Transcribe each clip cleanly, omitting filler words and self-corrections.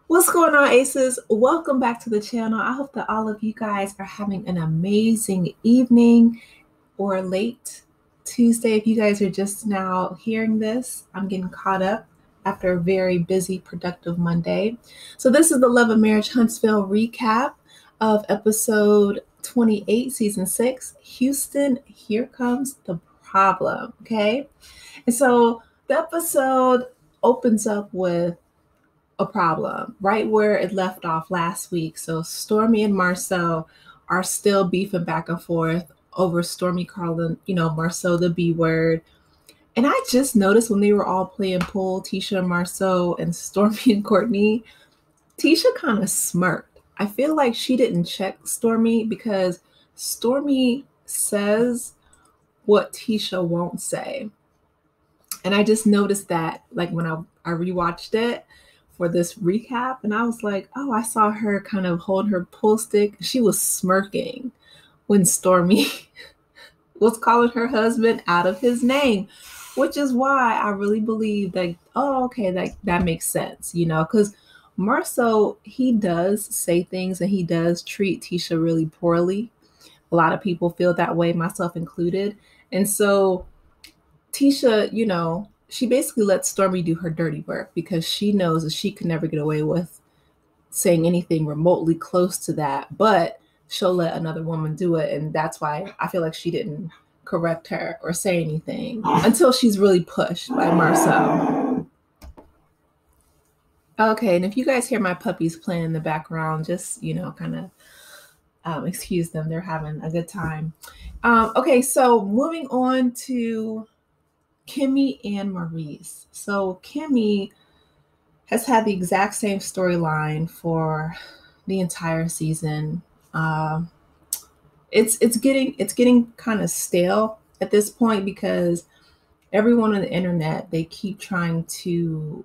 What's going on, Aces? Welcome back to the channel. I hope that all of you guys are having an amazing evening or late Tuesday. If you guys are just now hearing this, I'm getting caught up after a very busy, productive Monday. So this is the Love and Marriage Huntsville recap of episode 28, season 6, Houston, Here Comes the Problem, okay? And so the episode opens up with a problem right where it left off last week. So Stormi and Marsau are still beefing back and forth over Stormi calling, Marsau the B word. And I just noticed when they were all playing pool, Tisha and Marsau and Stormi and Courtney, Tisha kind of smirked. I feel like she didn't check Stormi because Stormi says what Tisha won't say. And I just noticed that like when I rewatched it for this recap, and I was like, oh, I saw her kind of hold her pool stick. She was smirking when Stormi was calling her husband out of his name, which is why I really believe that, oh, okay, that makes sense, because Marsau, he does say things and he does treat Tisha really poorly. A lot of people feel that way, myself included. And so Tisha, she basically lets Stormi do her dirty work because she knows that she can never get away with saying anything remotely close to that, but she'll let another woman do it. And that's why I feel like she didn't correct her or say anything until she's really pushed by Marsau. Okay, and if you guys hear my puppies playing in the background, just, kind of excuse them. They're having a good time. Okay, so moving on to Kimmi and Maurice. So Kimmi has had the exact same storyline for the entire season. It's getting kind of stale at this point because everyone on the internet, they keep trying to,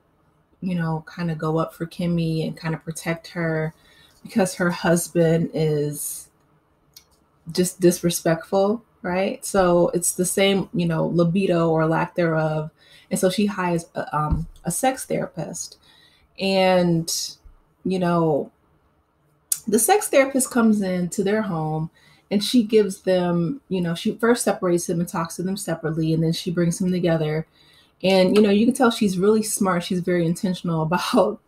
kind of go up for Kimmi and kind of protect her because her husband is just disrespectful, right? So it's the same, libido or lack thereof. And so she hires a sex therapist. And, the sex therapist comes into their home and she gives them, she first separates them and talks to them separately. And then she brings them together. And, you can tell she's really smart. She's very intentional about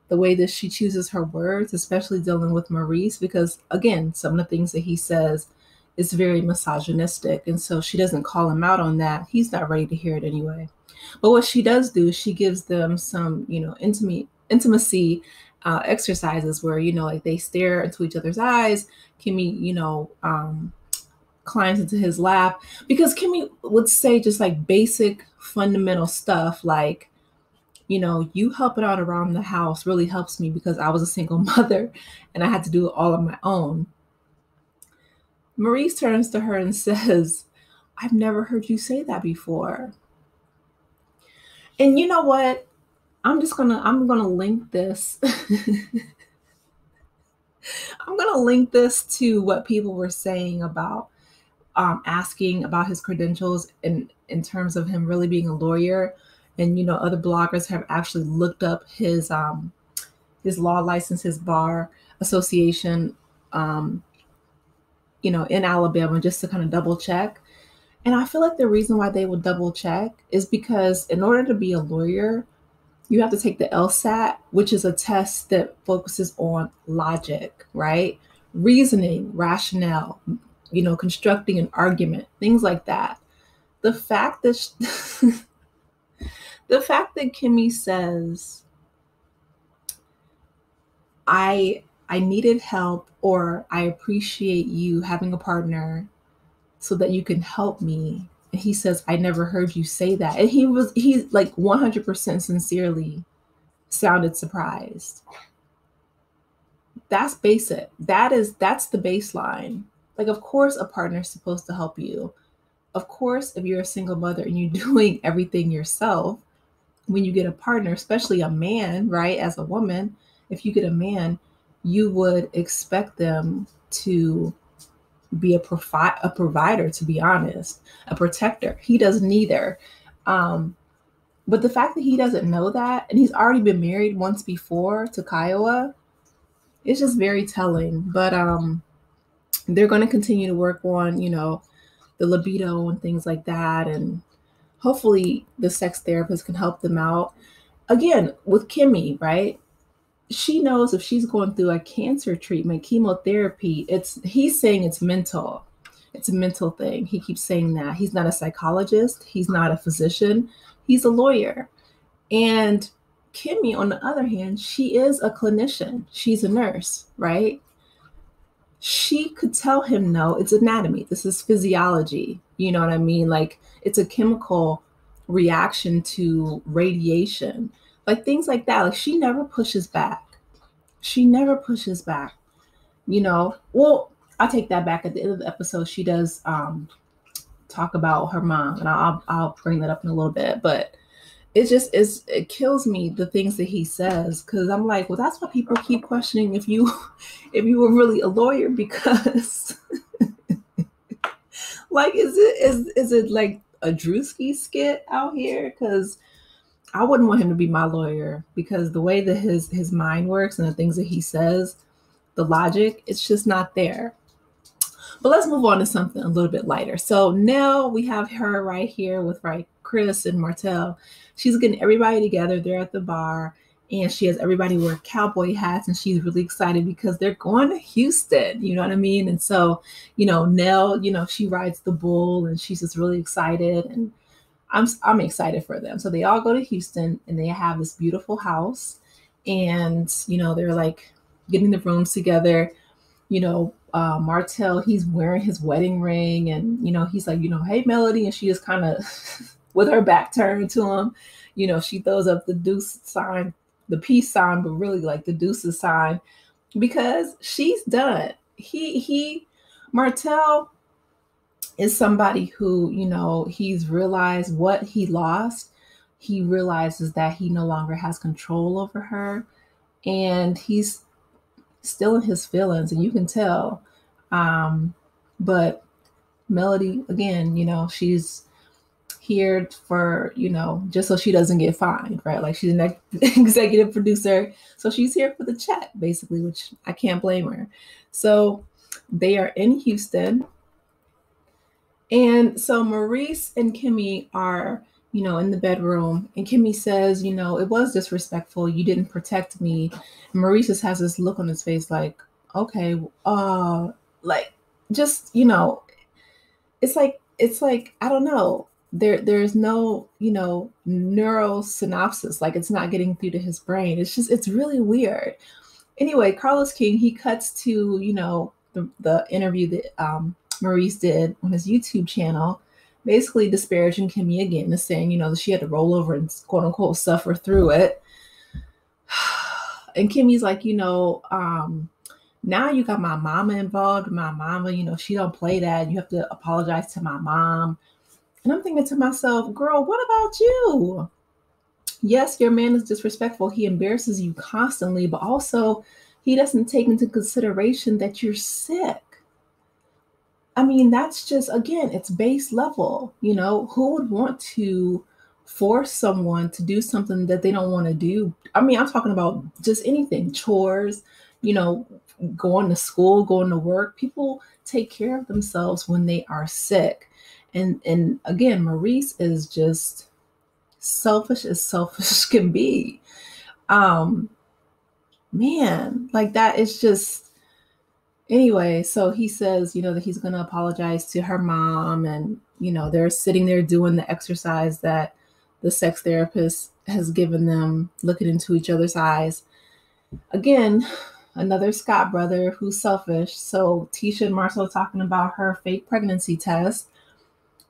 the way that she chooses her words, especially dealing with Maurice, because again, some of the things that he says is very misogynistic. And so she doesn't call him out on that. He's not ready to hear it anyway. But what she does do, she gives them some, intimacy exercises where, like they stare into each other's eyes. Kimmi, climbs into his lap because Kimmi would say just like basic fundamental stuff like, you helping out around the house really helps me because I was a single mother and I had to do it all on my own. Maurice turns to her and says, I've never heard you say that before. And you know what? I'm gonna link this. I'm gonna link this to what people were saying about asking about his credentials in terms of him really being a lawyer. And, other bloggers have actually looked up his law license, his bar association, in Alabama, just to kind of double check. And I feel like the reason why they would double check is because in order to be a lawyer, you have to take the LSAT, which is a test that focuses on logic, right? Reasoning, rationale, constructing an argument, things like that. The fact that Kimmi says, I needed help, or I appreciate you having a partner so that you can help me. And he says, I never heard you say that. And he's like 100% sincerely sounded surprised. That's basic. That's the baseline. Like, of course, a partner's supposed to help you. Of course, if you're a single mother and you're doing everything yourself, when you get a partner, especially a man, right, as a woman, if you get a man, you would expect them to be a provider, to be honest, a protector. He does neither. But the fact that he doesn't know that, and he's already been married once before to Kiowa, it's just very telling. But they're going to continue to work on, the libido and things like that. And hopefully the sex therapist can help them out. Again, with Kimmi, right? She knows if she's going through a cancer treatment, chemotherapy, he's saying it's mental. It's a mental thing. He keeps saying that. He's not a psychologist. He's not a physician. He's a lawyer. And Kimmi, on the other hand, she is a clinician. She's a nurse, right? She could tell him, no, it's anatomy. This is physiology. You know what I mean? Like, it's a chemical reaction to radiation, like things like that. Like, she never pushes back. She never pushes back, Well, I take that back. At the end of the episode, she does talk about her mom, and I'll bring that up in a little bit. But it kills me, the things that he says, because I'm like, well, that's why people keep questioning if you were really a lawyer, because like, is it like a Drewski skit out here? Because I wouldn't want him to be my lawyer, because the way that his mind works and the things that he says, the logic, it's just not there. But let's move on to something a little bit lighter. So Nell, we have her right here with Chris and Martell. She's getting everybody together. They're at the bar, and she has everybody wear cowboy hats, and she's really excited because they're going to Houston. You know what I mean? And so, Nell, she rides the bull, and she's just really excited, and I'm excited for them. So they all go to Houston, and they have this beautiful house, and they're like getting the rooms together. Martell, he's wearing his wedding ring, and he's like, hey, Melody, and she just kind of with her back turned to him, she throws up the deuce sign, the peace sign, but really like the deuces sign, because she's done. Martell is somebody who, he's realized what he lost. He realizes that he no longer has control over her, and he's still in his feelings, and you can tell. But Melody, again, she's here for, just so she doesn't get fined, right? Like, she's an executive producer, so she's here for the check, basically, which I can't blame her. So they are in Houston, and so Maurice and Kimmi are, in the bedroom, and Kimmi says, it was disrespectful. You didn't protect me. And Maurice just has this look on his face like, okay, like, just, it's like, I don't know. There's no, neural synopsis. Like, it's not getting through to his brain. It's really weird. Anyway, Carlos King, he cuts to, the interview that Maurice did on his YouTube channel, basically disparaging Kimmi again, and saying, that she had to roll over and quote unquote suffer through it. And Kimmy's like, now you got my mama involved. My mama, she don't play that. You have to apologize to my mom. And I'm thinking to myself, girl, what about you? Yes, your man is disrespectful. He embarrasses you constantly, but also he doesn't take into consideration that you're sick. I mean, that's just, again, it's base level. Who would want to force someone to do something that they don't want to do? I mean, I'm talking about just anything, chores, going to school, going to work. People take care of themselves when they are sick. And again, Maurice is just selfish as selfish can be. Man, like, that is just, anyway, so he says, that he's going to apologize to her mom, and, they're sitting there doing the exercise that the sex therapist has given them, looking into each other's eyes. Again, another Scott brother who's selfish. So Tisha and Marsau talking about her fake pregnancy test.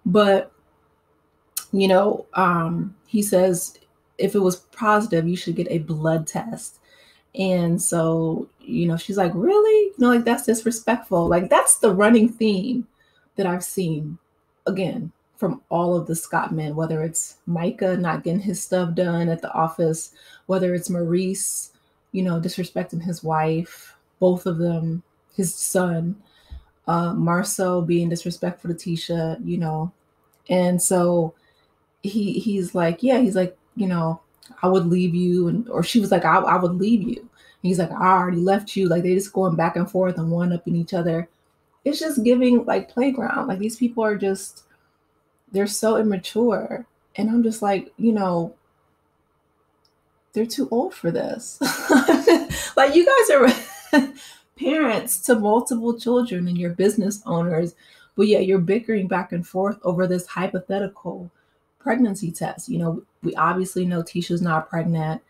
But, he says, if it was positive, you should get a blood test. And so, she's like, really? Like, that's disrespectful. Like, that's the running theme that I've seen, again, from all of the Scott men, whether it's Micah not getting his stuff done at the office, whether it's Maurice, disrespecting his wife, both of them, his son, Marsau being disrespectful to Tisha, And so he's like, I would leave you. Or she was like, I would leave you. And he's like, I already left you. Like, they just going back and forth and one upping each other. It's just giving like playground. Like, these people are just, they're so immature. And I'm just like, they're too old for this. Like, you guys are parents to multiple children and you're business owners, but yeah, you're bickering back and forth over this hypothetical pregnancy test. We obviously know Tisha's not pregnant,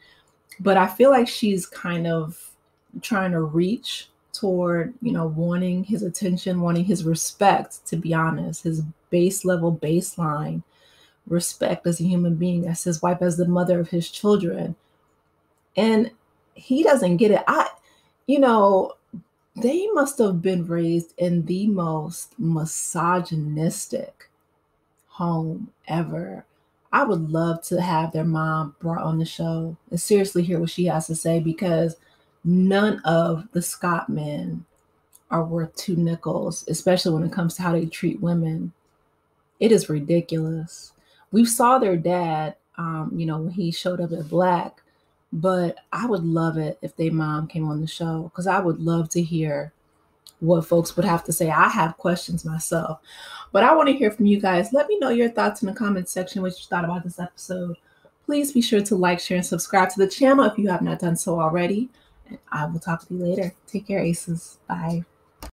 but I feel like she's kind of trying to reach toward, wanting his attention, wanting his respect, to be honest, his baseline respect as a human being, as his wife, as the mother of his children. And he doesn't get it. They must have been raised in the most misogynistic home ever. I would love to have their mom brought on the show and seriously hear what she has to say, because none of the Scott men are worth two nickels, especially when it comes to how they treat women. It is ridiculous. We saw their dad, when he showed up at Black, but I would love it if their mom came on the show, because I would love to hear what folks would have to say. I have questions myself, but I want to hear from you guys. Let me know your thoughts in the comments section, what you thought about this episode. Please be sure to like, share, and subscribe to the channel if you have not done so already. And I will talk to you later. Take care, Aces. Bye.